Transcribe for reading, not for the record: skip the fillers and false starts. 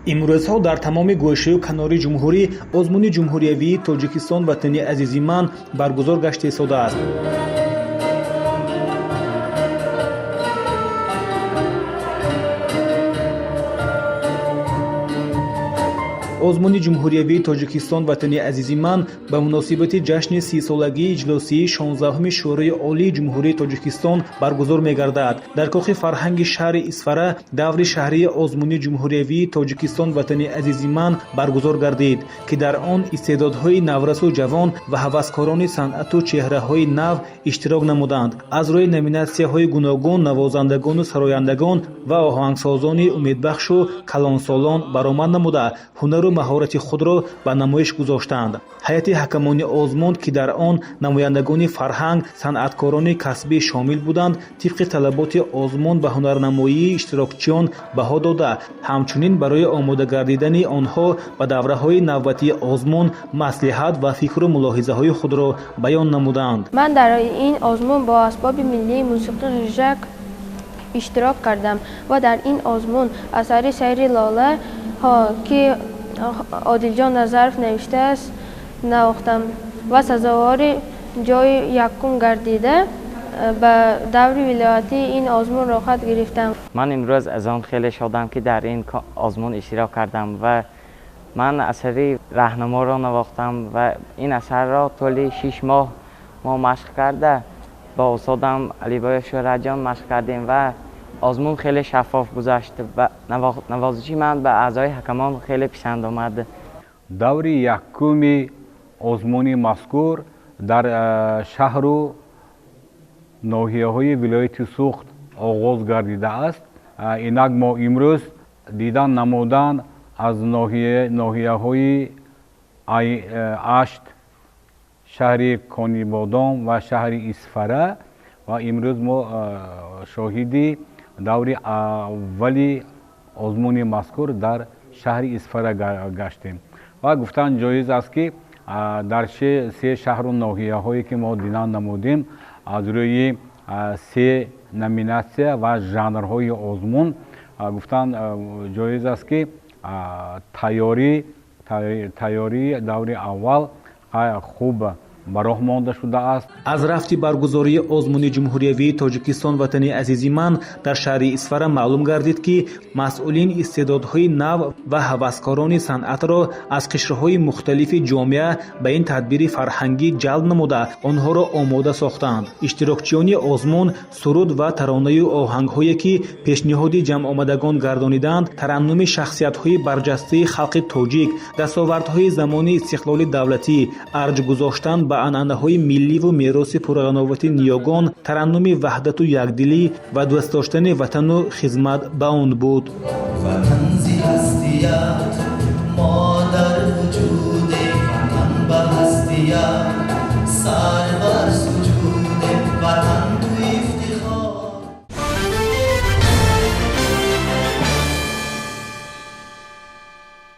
имрӯзҳо дар тамоми гӯшаю канори ҷумҳурӣ озмуни ҷумҳуриявии Тоҷикистон ватани азизи ман баргузор гашта истодааст. озмуни ҷумҳуриявии Тоҷикистон ватани азизи ман ба муносибати ҷашни 30-солагии иҷлосии 16-уми Шӯрои Олии Ҷумҳурии Тоҷикистон баргузор мегардад. Дар Коხи фарҳанги шаҳри Исфара даври шаҳрии озмуни ҷумҳуриявии Тоҷикистон ватани азизи ман баргузор гардид, ки дар он истеъдодҳои наврасу ҷавон ва ҳаваскорони санъату чеҳраҳои нав иштирок намуданд. Аз рӯи номинатсияҳои гуногун навозандагону сарояндагон ва оҳангсозони умедбахшу калонсолон баромад намуда ҳунару маҳорати худро ба намоиш гузоштанд. ҳайати ҳакамони озмун, ки дар он намояндагони фарҳанг, санъаткорони касбӣ шомил буданд, тибқи талаботи озмун ба ҳунарнамоии иштирокчиён баҳо дода, ҳамчунин барои омода гардидани онҳо ба давраҳои навбатии озмун маслиҳат ва фикру мулоҳизаҳои худро баён намуданд. Ман дар ин озмун бо асбоби миллии мусиқии ғижак иштирок кардам ва дар ин озмун асари сайри лола ки Одилҷон Назаров навиштааст навохтам ва сазовори ҷои якум гардида ба даври вилоятии ин озмун рохат гирифтам. Ман имрӯз аз он хеле шодам, ки дар ин озмун иштирок кардам ва ман асари раҳнаморо навохтам ва ин асарро толи 6 моҳ мо машқ карда ба устодам Алибоев Шӯраҷон машқ кардем ва озмун хеле шаффоф гузашт ва навозиши ман ба аъзои ҳакамон хеле писанд омад. даври якуми озмуни мазкур дар шаҳру ноҳияҳои вилояти Суғд оғоз гардидааст. Инак мо имрӯз дидан намудан аз ноҳияҳои Ашт, шаҳри Конибодом ва шаҳри Исфара ва имрӯз мо шоҳиди даври аввали озмуни мазкур дар шаҳри Исфара гаштем ва гуфтан ҷоиз аст, ки дар се шаҳру ноҳияҳое ки мо дидан намудем аз рӯи се номинатсия ва жанрҳои озмун гуфтан ҷоиз аст, ки тайёрии даври аввал хуб ба роҳ монда шудааст. аз рафти баргузории озмуни ҷумҳуриявии Тоҷикистон ватани азизи ман дар шаҳри Исфара маълум гардид, ки масъулин истеъдодҳои нав ва ҳаваскорони санъатро аз қишраҳои мухталифи ҷомеа ба ин тадбири фарҳангӣ ҷалб намуда онҳоро омода сохтанд. иштирокчиёни озмун суруд ва таронаю оҳангҳое, ки пешниҳоди ҷамъомадагон гардониданд, тараннуми шахсиятҳои барҷастаи халқи тоҷик, дастовардҳои замони истиқлоли давлатӣ, арҷ гузоштан ба анъанаҳои милливу мероси пурғановати ниёгон, тараннуми ваҳдату якдилӣ ва дӯст доштани ватану хизмат ба он буд.